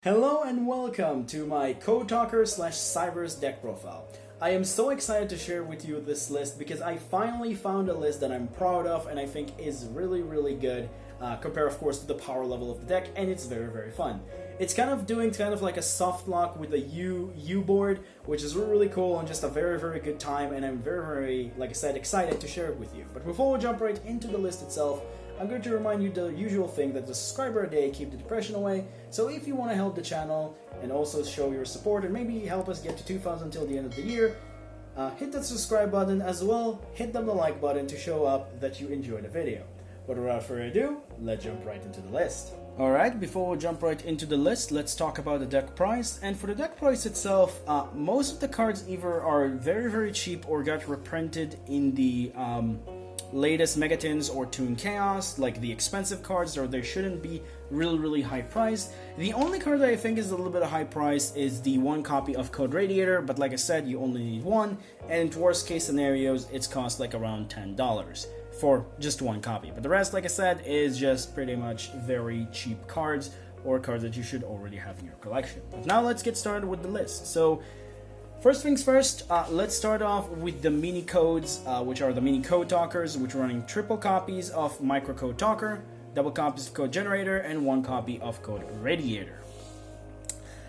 Hello and welcome to my Code Talker slash Cyberse deck profile. I am so excited to share with you this list because I finally found a list that I'm proud of and I think is really good compared of course to the power level of the deck, and it's very fun. It's doing like a soft lock with a U board, which is really cool and just a very good time, and I'm very like I said, excited to share it with you. But before we jump right into the list itself, I'm going to remind you the usual thing that the subscriber a day keep the depression away. So if you want to help the channel and also show your support and maybe help us get to 2,000 until the end of the year, hit that subscribe button as well, hit the like button to show up that you enjoyed the video. But without further ado, let's jump right into the list. Alright, before we jump right into the list, let's talk about the deck price. And for the deck price itself, most of the cards either are very cheap or got reprinted in the latest Megatins or Toon Chaos, like the expensive cards, or they shouldn't be really high priced. The only card that I think is a little bit of high price is the one copy of Code Radiator, but like I said, you only need one, and in worst case scenarios, it's cost like around $10 for just one copy. But the rest, like I said, is just pretty much very cheap cards, or cards that you should already have in your collection. But now let's get started with the list. So first things first, let's start off with the mini codes, which are the mini code talkers, which are running triple copies of Micro Code Talker, double copies of Code Generator, and one copy of Code Radiator.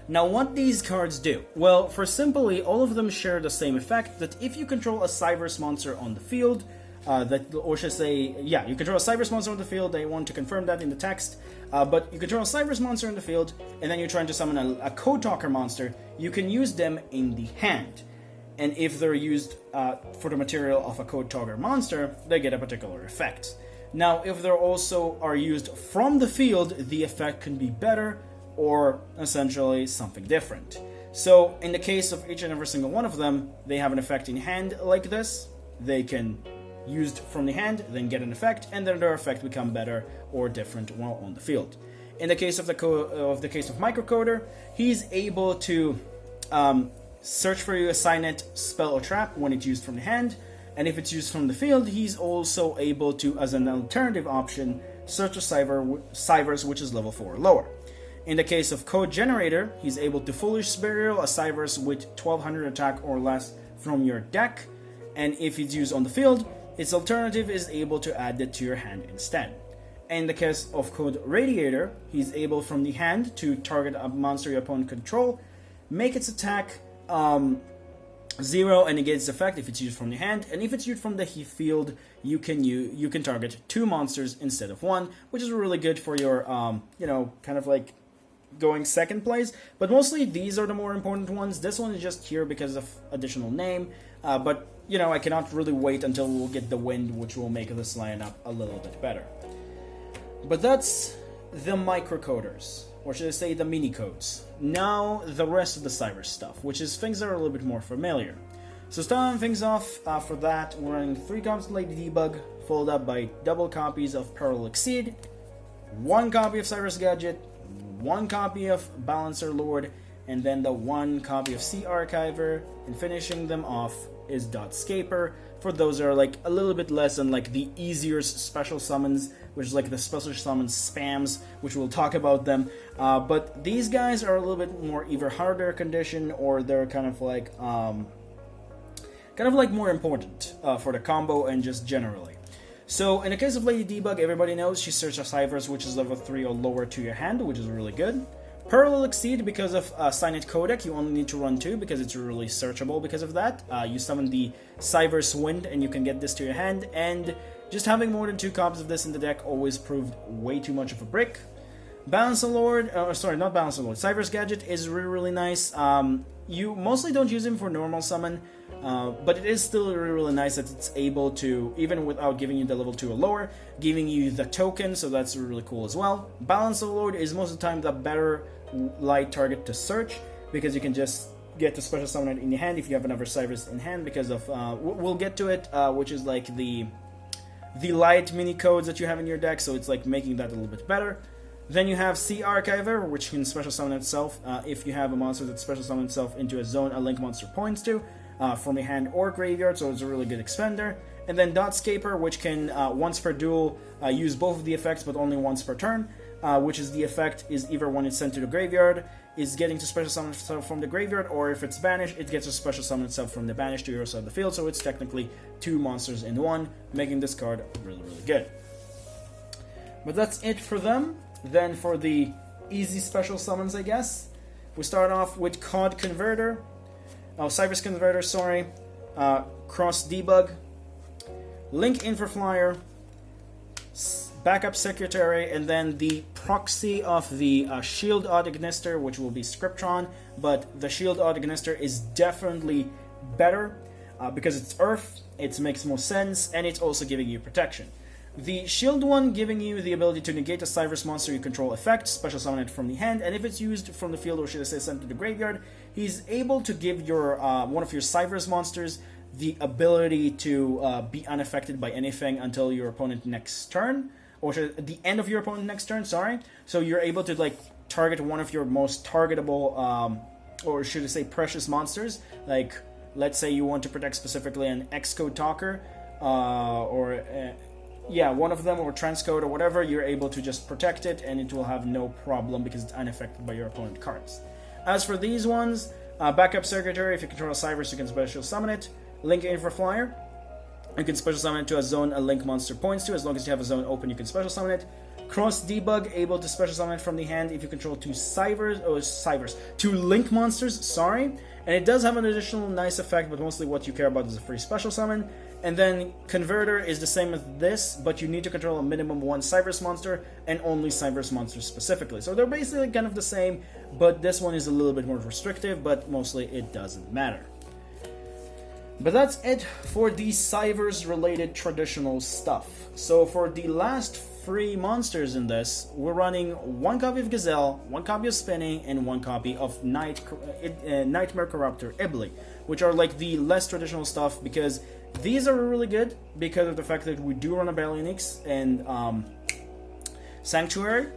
Now what these cards do? Well, for simply, all of them share the same effect, that if you control a Cyberse monster on the field, you control a Cyberse monster on the field, I want to confirm that in the text, but you control a Cyberse monster in the field, and then you're trying to summon a Code Talker monster, you can use them in the hand. And if they're used for the material of a Code Talker monster, they get a particular effect. Now, if they're also are used from the field, the effect can be better, or essentially something different. So, in the case of each and every single one of them, they have an effect in hand like this. They can used from the hand, then get an effect, and then their effect become better or different while on the field. In the case of Microcoder, he's able to search for you a Signet, spell, or trap when it's used from the hand, and if it's used from the field, he's also able to, as an alternative option, search a Cyberse which is level 4 or lower. In the case of Code Generator, he's able to Foolish Burial a Cyberse with 1200 attack or less from your deck, and if it's used on the field, its alternative is able to add it to your hand instead. In the case of Code Radiator, he's able from the hand to target a monster your opponent control, make its attack 0 and negate its effect if it's used from the hand, and if it's used from the field, you can target 2 monsters instead of 1, which is really good for your kind of like going second place. But mostly these are the more important ones. This one is just here because of additional name, but I cannot really wait until we'll get the wind, which will make this lineup a little bit better. But that's the microcoders, or should I say the mini codes. Now the rest of the Cyberse stuff, which is things that are a little bit more familiar. So starting things off, for that, we're running 3 copies of Lady Debug, followed up by double copies of Parallel Exceed, 1 copy of Cyberse Gadget, 1 copy of Balancer Lord, and then the 1 copy of Sea Archiver, and finishing them off is Dotscaper. For those that are like a little bit less than like the easier special summons, which is like the special summon spams, which we'll talk about them. But these guys are a little bit more either harder condition, or they're kind of like more important for the combo and just generally. So in the case of Lady Debug, everybody knows she searches a Cyberse which is level 3 or lower to your hand, which is really good. Parallel Exceed, because of Signet Codec, you only need to run 2 because it's really searchable because of that. You summon the Cyberse Wind and you can get this to your hand, and just having more than 2 copies of this in the deck always proved way too much of a brick. Balancer Lord, Cyberse Gadget is really nice. You mostly don't use him for normal summon, but it is still really nice that it's able to, even without giving you the level 2 or lower, giving you the token, so that's really cool as well. Balancer Lord is most of the time the better light target to search, because you can just get the special summon in your hand if you have another Cyberse in hand, because of, we'll get to it, which is like the light mini codes that you have in your deck, so it's like making that a little bit better. Then you have Sea Archiver, which can special summon itself if you have a monster that special summons itself into a zone a link monster points to, from a hand or graveyard, so it's a really good expender. And then Dotscaper, which can once per duel use both of the effects but only once per turn, which is the effect is either when it's sent to the graveyard, is getting to special summon itself from the graveyard, or if it's banished, it gets to special summon itself from the banished to your side of the field, so it's technically 2 monsters in 1, making this card really, really good. But that's it for them. Then for the easy special summons, I guess, we start off with Cyberse Converter, sorry, Cross Debug, Link Infraflyer, Backup Secretary, and then the proxy of the Shield Odd Ignister, which will be Scriptron, but the Shield Odd Ignister is definitely better because it's Earth, it makes more sense, and it's also giving you protection. The Shield one giving you the ability to negate a Cyberse monster you control effect, special summon it from the hand, and if it's used from the field, or should I say sent to the graveyard, he's able to give your one of your Cyberse monsters the ability to be unaffected by anything until your opponent next turn, or at the end of your opponent next turn, sorry. So you're able to like target one of your most targetable, or should I say precious monsters, like let's say you want to protect specifically an Xcode Talker, yeah, one of them, or Transcode or whatever, you're able to just protect it and it will have no problem because it's unaffected by your opponent cards. As for these ones, Backup Secretary, if you control a Cyberse, you can special summon it. Link Infraflyer, you can special summon it to a zone a link monster points to. As long as you have a zone open, you can special summon it. Cross Debug, able to special summon it from the hand if you control 2 2 link monsters, sorry. And it does have an additional nice effect, but mostly what you care about is a free special summon. And then Converter is the same as this, but you need to control a minimum 1 Cyberse monster, and only Cyberse monsters specifically. So they're basically kind of the same, but this one is a little bit more restrictive, but mostly it doesn't matter. But that's it for the Cyberse related traditional stuff. So for the last 3 monsters in this, we're running 1 copy of Gazelle, 1 copy of Spinny, and 1 copy of Nightmare Corruptor Ibli, which are like the less traditional stuff, because these are really good because of the fact that we do run a Balinix and Sanctuary,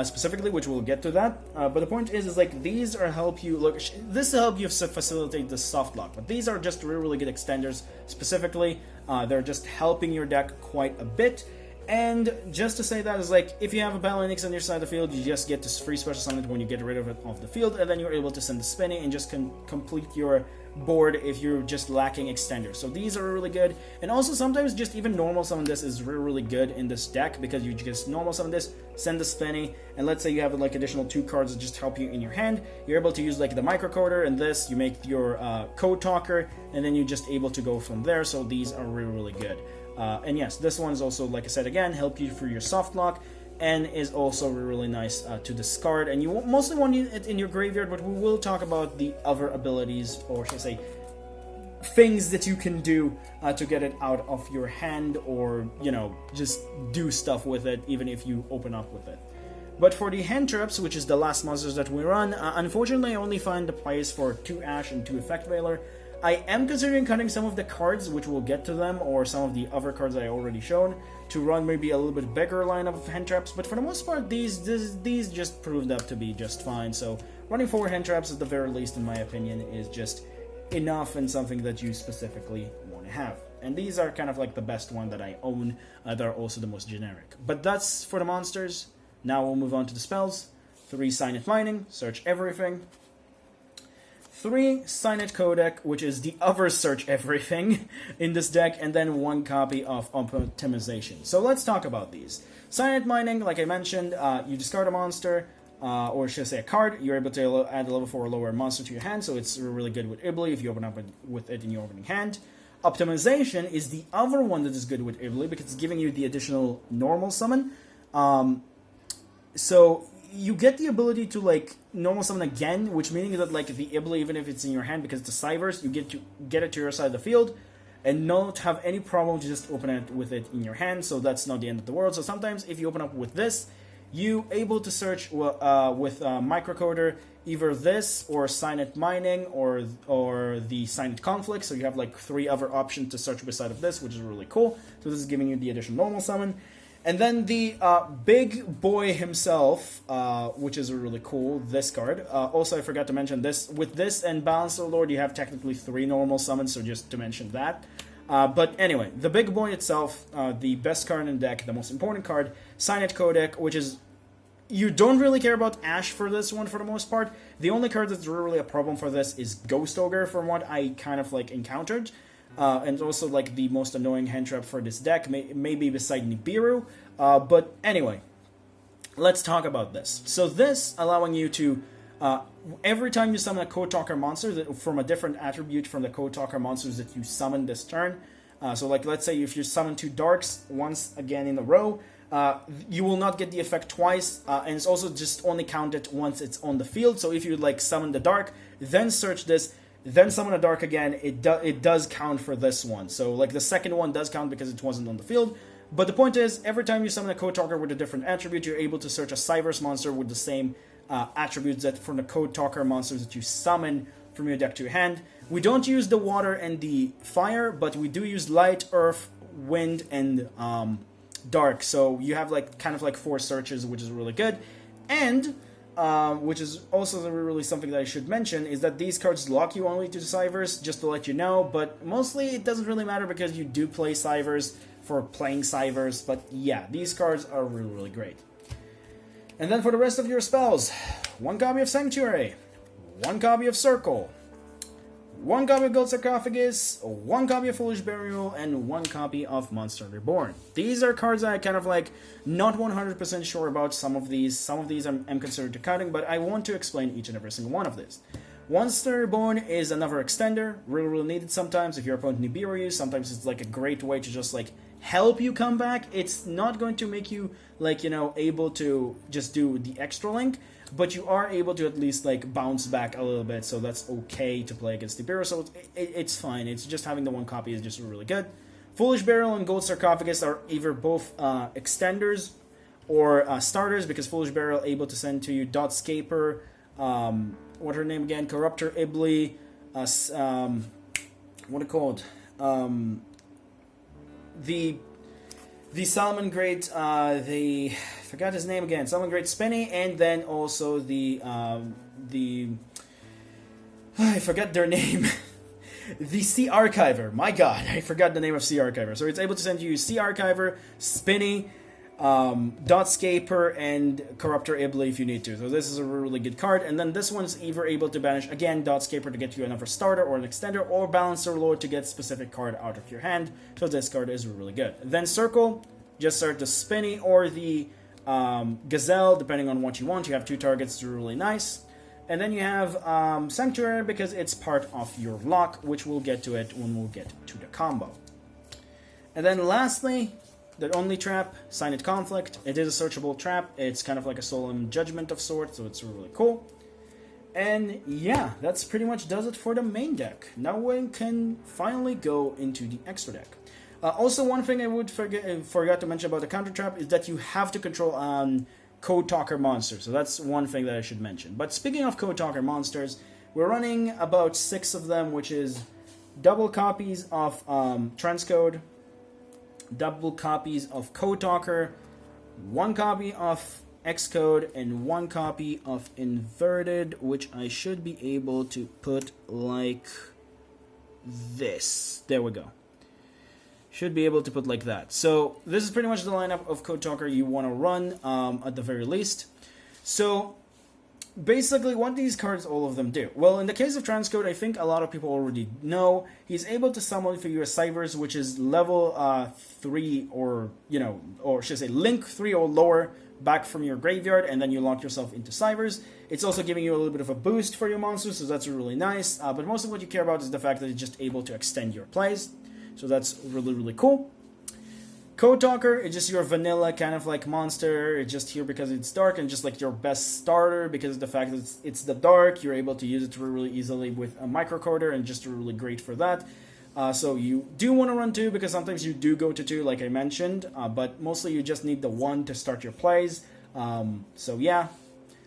specifically, which we'll get to that. But the point is like these are help you look. This will help you facilitate the soft lock. But these are just really, really good extenders. Specifically, they're just helping your deck quite a bit. And just to say that is like, if you have a Balinix on your side of the field, you just get this free special summon it when you get rid of it off the field, and then you're able to send the Spinny and just complete your board if you're just lacking extenders. So these are really good, and also sometimes just even normal summon this is really, really good in this deck, because you just normal summon this, send the Spinny, and let's say you have like additional 2 cards that just help you in your hand, you're able to use like the microcoder and this, you make your code talker, and then you're just able to go from there. So these are really, really good. And yes, this one is also, like I said again, help you for your soft lock, and is also really nice to discard. And you mostly want it in your graveyard, but we will talk about the other abilities, or should I say, things that you can do to get it out of your hand, or, you know, just do stuff with it, even if you open up with it. But for the hand traps, which is the last monsters that we run, unfortunately I only find the price for 2 Ash and 2 Effect Veiler. I am considering cutting some of the cards, which we'll get to them, or some of the other cards I already shown, to run maybe a little bit bigger lineup of hand traps, but for the most part, these just proved up to be just fine. So running 4 hand traps at the very least, in my opinion, is just enough, and something that you specifically want to have. And these are kind of like the best one that I own. They're also the most generic. But that's for the monsters. Now we'll move on to the spells. 3 Signet Mining, search everything. 3 Signet Codec, which is the other search everything in this deck, and then 1 copy of Optimization. So let's talk about these. Signet Mining, like I mentioned, you discard a monster, or should I say a card, you're able to add a level 4 or lower monster to your hand, so it's really good with Ibli if you open up with it in your opening hand. Optimization is the other one that is good with Ibli, because it's giving you the additional normal summon. So you get the ability to like normal summon again, which meaning that like the Ibli, even if it's in your hand because it's a Cyberse, you get it to your side of the field and not have any problem to just open it with it in your hand. So that's not the end of the world. So sometimes if you open up with this, you able to search with microcoder either this or Signet Mining or the Signet Conflict. So you have like 3 other options to search beside of this, which is really cool. So this is giving you the additional normal summon. And then the big boy himself, which is really cool, this card. Also, I forgot to mention this. With this and Balancer Lord, you have technically 3 normal summons, so just to mention that. But anyway, the big boy itself, the best card in the deck, the most important card, Signet Codec, which is you don't really care about Ash for this one for the most part. The only card that's really a problem for this is Ghost Ogre, from what I kind of like encountered. And also like the most annoying hand trap for this deck, maybe beside Nibiru. But anyway, let's talk about this. So this allowing you to, every time you summon a Code Talker monster from a different attribute from the Code Talker monsters that you summon this turn. So like let's say if you summon 2 Darks once again in a row, you will not get the effect twice, and it's also just only counted once it's on the field. So if you like summon the Dark, then search this, then summon a Dark again, it does count for this one. So like the second one does count because it wasn't on the field. But the point is, every time you summon a Code Talker with a different attribute, you're able to search a Cyberse monster with the same attributes that from the Code Talker monsters that you summon from your deck to your hand. We don't use the water and the fire, but we do use light, earth, wind, and dark. So you have like kind of like 4 searches, which is really good. And which is also really something that I should mention, is that these cards lock you only to the Cyberse, just to let you know. But mostly it doesn't really matter because you do play Cyberse for playing Cyberse. But yeah, these cards are really, really great. And then for the rest of your spells, 1 copy of Sanctuary, 1 copy of Circle, 1 copy of Gold Sarcophagus, 1 copy of Foolish Burial, and 1 copy of Monster Reborn. These are cards that I kind of like not 100% sure about. Some of these I'm considered to cutting, but I want to explain each and every single one of these. Monster Reborn is another extender, really, really needed sometimes. If your opponent Nibiru you, sometimes it's like a great way to just like help you come back. It's not going to make you like, you know, able to just do the extra link, but you are able to at least like bounce back a little bit, so that's okay to play against Nibiru, so it's fine. It's just having the 1 copy is just really good. Foolish Burial and Gold Sarcophagus are either both extenders or starters, because Foolish Burial able to send to you Dotscaper, what her name again? Corruptor Ibli, what it called? The Salmon Great, I forgot his name again. Salmon Great Spinny, and then also I forgot their name. The Sea Archiver. My God, I forgot the name of Sea Archiver. So it's able to send you Sea Archiver, Spinny, Dotscaper, and Corruptor Ibli if you need to. So this is a really good card. And then this one's either able to banish, again, Dotscaper to get you another starter or an extender, or Balancer Lord to get specific card out of your hand. So this card is really good. Then Circle, just start the Spinny or the Gazelle, depending on what you want. You have 2 targets, it's really nice. And then you have Sanctuary, because it's part of your lock, which we'll get to it when we'll get to the combo. And then lastly, the only trap, Signet Conflict. It is a searchable trap. It's kind of like a Solemn Judgment of sorts, so it's really cool. And yeah, that's pretty much does it for the main deck. Now we can finally go into the extra deck. Also, one thing I forgot to mention about the counter trap is that you have to control Code Talker monsters. So that's one thing that I should mention. But speaking of Code Talker monsters, we're running about 6 of them, which is double copies of Transcode, double copies of Code Talker, 1 copy of Xcode, and 1 copy of Inverted, which I should be able to put like this. There we go. Should be able to put like that. So this is pretty much the lineup of Code Talker you want to run at the very least. So basically what these cards, all of them do. Well, in the case of Transcode, I think a lot of people already know. He's able to summon for you a Cyberse, which is level 3 or, you know, or should I say link 3 or lower back from your graveyard, and then you lock yourself into Cyberse. It's also giving you a little bit of a boost for your monsters, so that's really nice. But most of what you care about is the fact that it's just able to extend your plays. So that's really, really cool. Code Talker is just your vanilla kind of like monster. It's just here because it's dark, and just like your best starter because of the fact that it's the dark. You're able to use it really easily with a microcoder, and just really great for that. So you do want to run 2 because sometimes you do go to 2 like I mentioned, but mostly you just need the 1 to start your plays. So yeah.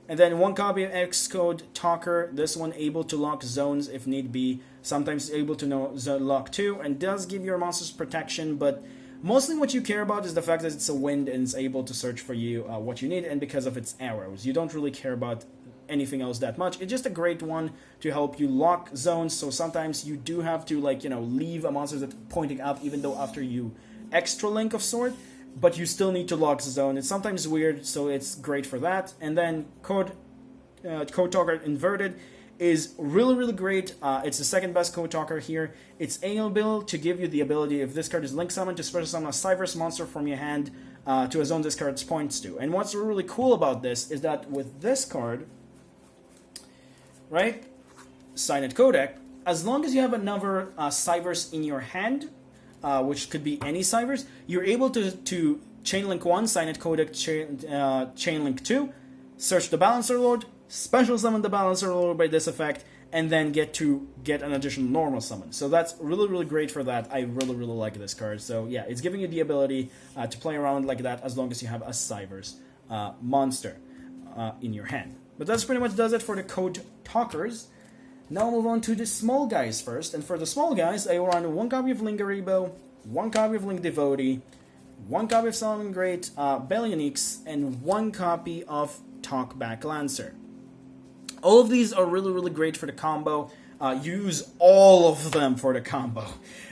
And then 1 copy of Xcode Talker, this one able to lock zones if need be, sometimes able to lock 2, and does give your monsters protection, but mostly what you care about is the fact that it's a wind and it's able to search for you what you need, and because of its arrows. You don't really care about anything else that much. It's just a great one to help you lock zones, so sometimes you do have to, like, you know, leave a monster that's pointing up even though after you extra link of sort. but you still need to lock the zone. It's sometimes weird, so it's great for that. And then Code Talker Inverted is really, really great. It's the second best Code Talker here. It's able to give you the ability, if this card is link summoned, to special summon a Cyberse monster from your hand to a zone this card points to. And what's really cool about this is that with this card, right, Signet Codec, as long as you have another Cyberse in your hand, which could be any Cyberse, you're able to Chainlink 1, Signet Codec, Chainlink 2, search the Balancer Lord, special summon the Balancer Lord by this effect, and then get an additional normal summon. So that's really, really great for that. I really, really like this card. So yeah, it's giving you the ability to play around like that as long as you have a Cyberse monster in your hand. But that's pretty much does it for the Code Talkers. Now we'll move on to the small guys first. And for the small guys, I will run 1 copy of Lingaribo, 1 copy of Link Devotee, 1 copy of Solomon Great, Bellionix, and 1 copy of Talkback Lancer. All of these are really, really great for the combo. Use all of them for the combo.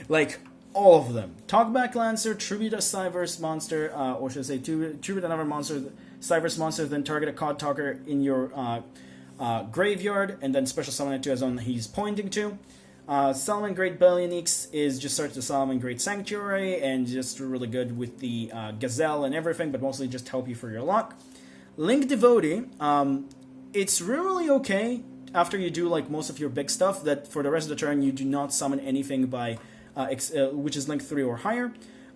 Like, all of them. Talkback Lancer, tribute a Cyberse monster, or should I say, tribute another monster, Cyberse monster, then target a Cod Talker in your graveyard, and then special summon it to a zone he's pointing to. Solomon Great Bellionix is just search the Solomon Great Sanctuary, and just really good with the Gazelle and everything, but mostly just help you for your luck. Link Devotee, it's really okay after you do like most of your big stuff, that for the rest of the turn you do not summon anything by which is link 3 or higher.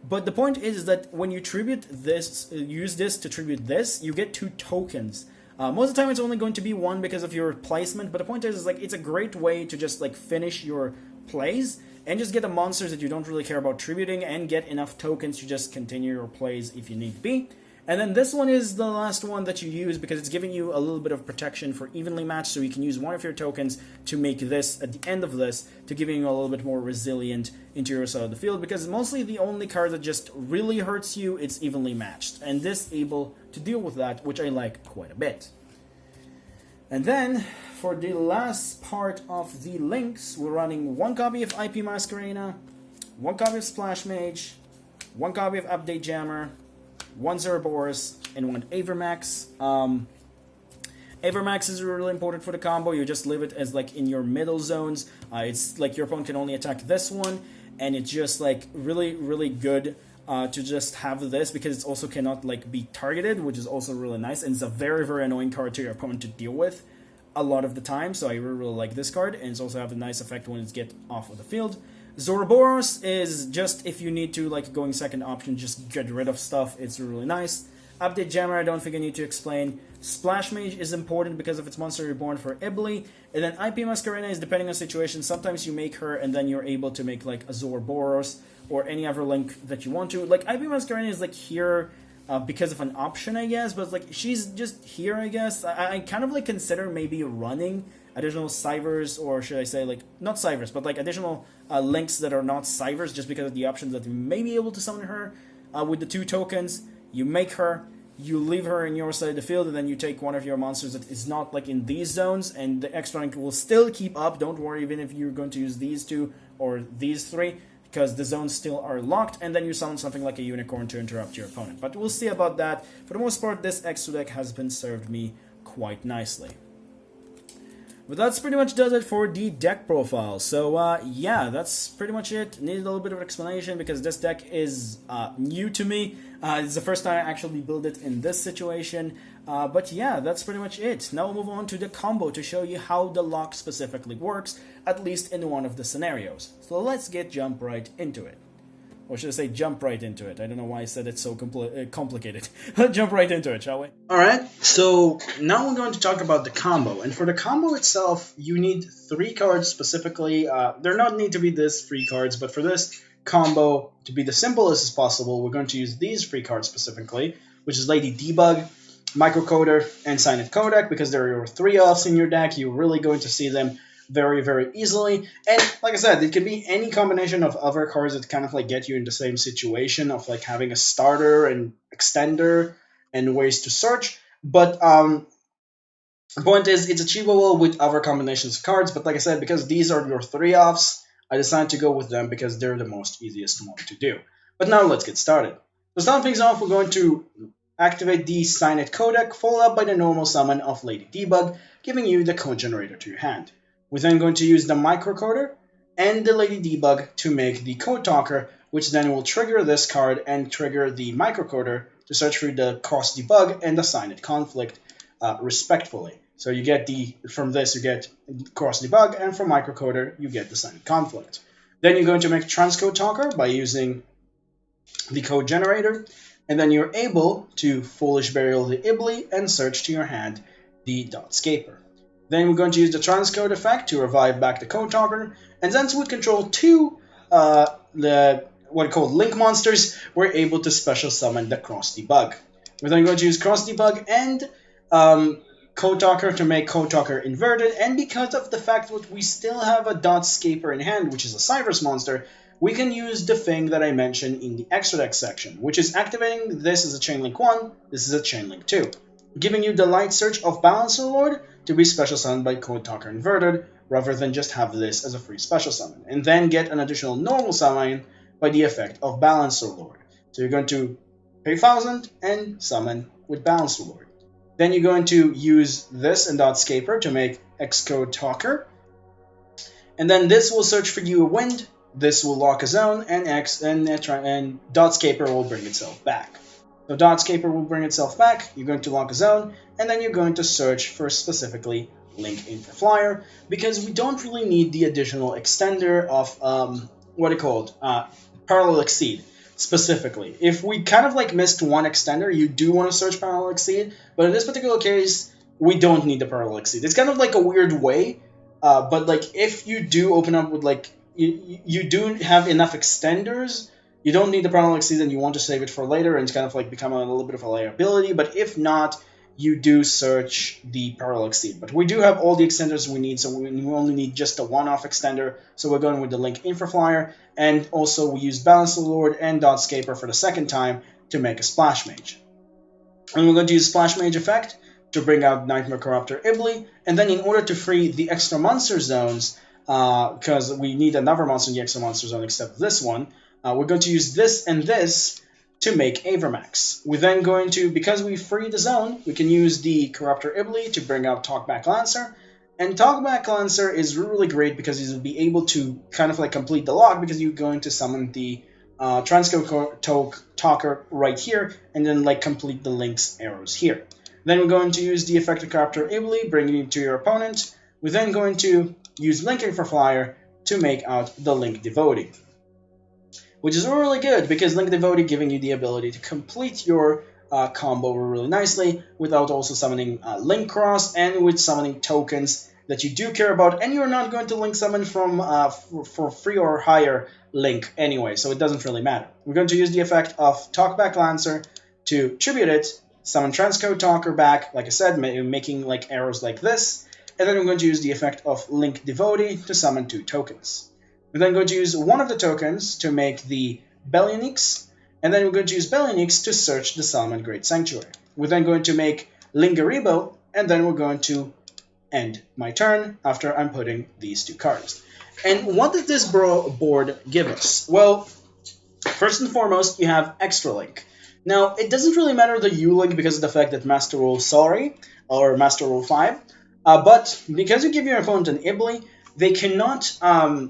But the point is that when you tribute this, use this to tribute this, you get 2 tokens. Most of the time it's only going to be 1 because of your placement, but the point is like it's a great way to just like finish your plays and just get the monsters that you don't really care about tributing and get enough tokens to just continue your plays if you need be. And then this one is the last one that you use because it's giving you a little bit of protection for evenly matched, so you can use one of your tokens to make this, at the end of this, to giving you a little bit more resilient into your side of the field, because mostly the only card that just really hurts you, it's evenly matched. And this able to deal with that, which I like quite a bit. And then, for the last part of the links, we're running 1 copy of IP Masquerena, 1 copy of Splash Mage, 1 copy of Update Jammer, 1 Zerberus, and 1 Avermax. Avermax is really important for the combo. You just leave it as like in your middle zones. It's like your opponent can only attack this one, and it's just like really, really good to just have this because it also cannot like be targeted, which is also really nice, and it's a very, very annoying card to your opponent to deal with a lot of the time. So I really, really like this card, and it's also have a nice effect when it's get off of the field. Zoroboros is just if you need to, like, going second option, just get rid of stuff. It's really nice. Update Jammer, I don't think I need to explain. Splash Mage is important because of its Monster Reborn for Ibli. And then IP Masquerena is depending on situation. Sometimes you make her and then you're able to make, like, a Zoroboros or any other link that you want to. Like, IP Masquerena is, like, here because of an option, I guess. But, like, she's just here, I guess. I kind of, like, consider maybe running additional Cyberse, or should I say, like, not Cyberse, but like additional links that are not Cyberse, just because of the options that you may be able to summon her with the 2 tokens. You make her, you leave her in your side of the field, and then you take one of your monsters that is not like in these zones, and the extra link will still keep up. Don't worry, even if you're going to use these 2 or these 3, because the zones still are locked, and then you summon something like a unicorn to interrupt your opponent. But we'll see about that. For the most part, this extra deck has been served me quite nicely. But that's pretty much does it for the deck profile. So yeah, that's pretty much it. Needed a little bit of explanation because this deck is new to me. It's the first time I actually build it in this situation. But yeah, that's pretty much it. Now we'll move on to the combo to show you how the lock specifically works, at least in one of the scenarios. So let's jump right into it. Or should I say jump right into it? I don't know why I said it so complicated. Let's jump right into it, shall we? Alright, so now we're going to talk about the combo. And for the combo itself, you need 3 cards specifically. There not need to be this 3 cards, but for this combo to be the simplest as possible, we're going to use these 3 cards specifically, which is Lady Debug, Microcoder, and Signet Codec, because there are your 3 offs in your deck. You're really going to see them very, very easily. And like I said, it can be any combination of other cards that kind of like get you in the same situation of like having a starter and extender and ways to search. But the point is, it's achievable with other combinations of cards. But like I said, because these are your 3 offs, I decided to go with them because they're the most easiest one to do. But now let's get started. To start things off, we're going to activate the Sign It codec, followed up by the normal summon of Lady Debug, giving you the code generator to your hand. We're then going to use the microcoder and the Lady Debug to make the code talker, which then will trigger this card and trigger the microcoder to search for the cross debug and assign it conflict respectfully. So you get from this you get cross debug, and from microcoder you get the sign conflict. Then you're going to make transcode talker by using the code generator, and then you're able to foolish burial the ibly and search to your hand the dot scaper. Then we're going to use the transcode effect to revive back the code talker, and since we control two what are called link monsters, we're able to special summon the cross debug. We're then going to use cross debug and code talker to make code talker inverted, and because of the fact that we still have a dot scaper in hand, which is a Cyberse monster, we can use the thing that I mentioned in the extra deck section, which is activating this as a chain link 1, this is a chain link 2, giving you the light search of Balancer Lord to be special summoned by code talker inverted, rather than just have this as a free special summon, and then get an additional normal summon by the effect of Balancer Lord. So you're going to pay 1,000 and summon with Balancer Lord. Then you're going to use this and dot scaper to make Xcode talker, and then this will search for you a wind, this will lock a zone, and dot scaper will bring itself back. So dot scaper will bring itself back, you're going to lock a zone, and then you're going to search for specifically link info flyer, because we don't really need the additional extender of parallel exceed. Specifically, if we kind of like missed one extender, you do want to search parallel exceed, but in this particular case, we don't need the parallel exceed. It's kind of like a weird way, but like if you do open up with like you do have enough extenders, you don't need the parallel exceed and you want to save it for later and it's kind of like become a little bit of a liability. But if not, you do search the parallel exceed. But we do have all the extenders we need, so we only need just a one-off extender. So we're going with the link info flyer, and also we use Balancer Lord and dot scaper for the second time to make a splash mage. And we're going to use splash mage effect to bring out Nightmare Corruptor Ibly, and then in order to free the extra monster zones, because we need another monster in the extra monster zone except this one, we're going to use this and this to make Avermax. We're then going to, because we free the zone, we can use the Corruptor Ibly to bring out Talkback Lancer. And Talkback Lancer is really great because you'll be able to kind of like complete the lock, because you're going to summon the Transcode Talker right here, and then like complete the links arrows here. Then we're going to use the effect of Corruptor Ibly, bringing it to your opponent. We're then going to use Link Info Flyer to make out the Link Devotee, which is really good because Link Devotee giving you the ability to complete your combo really nicely without also summoning Link Cross and with summoning tokens that you do care about, and you're not going to link summon from for free or higher link anyway, so it doesn't really matter. We're going to use the effect of Talkback Lancer to tribute it, summon Transcode Talker back, like I said, making like arrows like this, and then we're going to use the effect of Link Devotee to summon 2 tokens. We're then going to use one of the tokens to make the Bellionix, and then we're going to use Bellionix to search the Salmon Great Sanctuary. We're then going to make Lingaribo, and then we're going to end my turn after I'm putting these 2 cards. And what does this board give us? Well, first and foremost, you have Extra Link. Now, it doesn't really matter the U-Link because of the fact that Master Rule Sorry, or Master Rule 5, but because you give your opponent an Ibly, they cannot,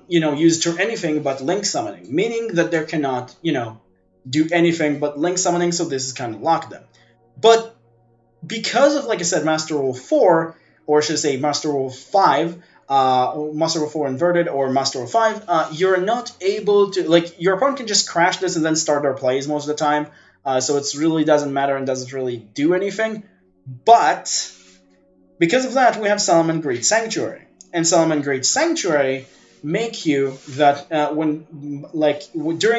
use to anything but link summoning, meaning that they cannot, do anything but link summoning, so this is kind of locked them. But because of, like I said, Master Rule 4, or should I say Master Rule 5, Master Rule 4 inverted, or Master Rule 5, you're not able to, like, your opponent can just crash this and then start their plays most of the time, so it really doesn't matter and doesn't really do anything. But because of that, we have Salmon Great Sanctuary. And Salmon Great Sanctuary make you that during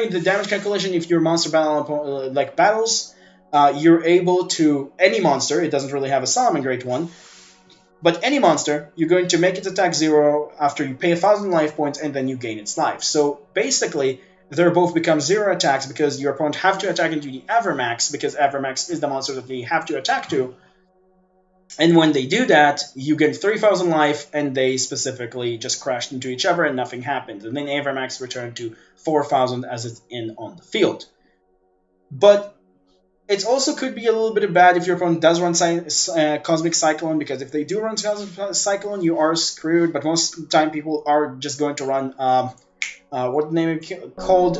the damage calculation, if your monster battles, you're able to, any monster, it doesn't really have a Salmon Great one, but any monster, you're going to make its attack 0 after you pay 1,000 life points and then you gain its life. So basically, they both become 0 attacks because your opponent have to attack into the Avermax, because Avermax is the monster that they have to attack to. And when they do that, you get 3,000 life, and they specifically just crashed into each other and nothing happened. And then Avermax returned to 4,000 as it's on the field. But It also could be a little bit bad if your opponent does run Cosmic Cyclone, because if they do run Cosmic Cyclone, you are screwed. But most of the time, people are just going to run what name it called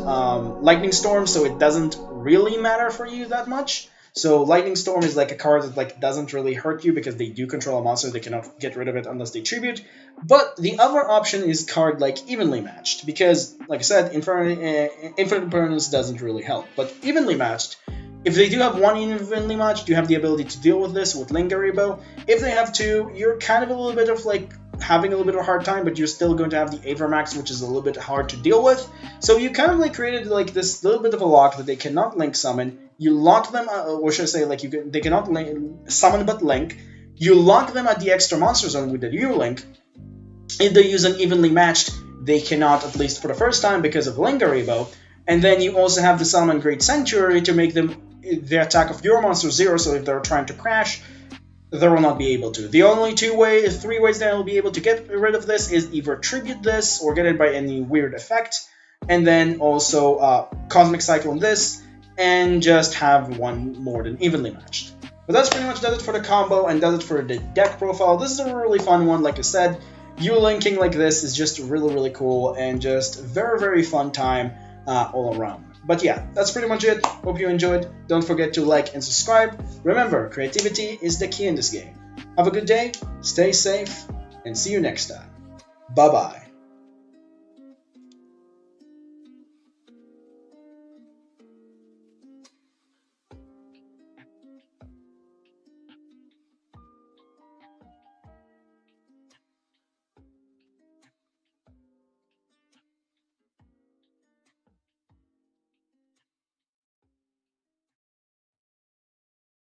Lightning Storm, so it doesn't really matter for you that much. So Lightning Storm is like a card that like doesn't really hurt you because they do control a monster. They cannot get rid of it unless they tribute. But the other option is card like Evenly Matched, because like I said, Infinite Impermanence doesn't really help. But Evenly Matched, if they do have one evenly matched, you have the ability to deal with this with Lingaribo. If they have two, you're kind of a little bit of like having a little bit of a hard time, but you're still going to have the Avermax, which is a little bit hard to deal with. So you kind of like created like this little bit of a lock that they cannot link summon. You lock them, or should I say, like they cannot summon but link. You lock them at the extra monster zone with the U-Link. If they use an evenly matched, they cannot, at least for the first time, because of Lingaribo. And then you also have the Summon Great Sanctuary to make them the attack of your monster 0, so if they're trying to crash, they will not be able to. The only three ways that will be able to get rid of this is either tribute this or get it by any weird effect, and then also Cosmic Cyclone this, and just have one more than evenly matched. But that's pretty much does it for the combo and does it for the deck profile. This is a really fun one, like I said. You linking like this is just really, really cool and just very, very fun time all around. But yeah, that's pretty much it. Hope you enjoyed. Don't forget to like and subscribe. Remember, creativity is the key in this game. Have a good day, stay safe, and see you next time. Bye-bye.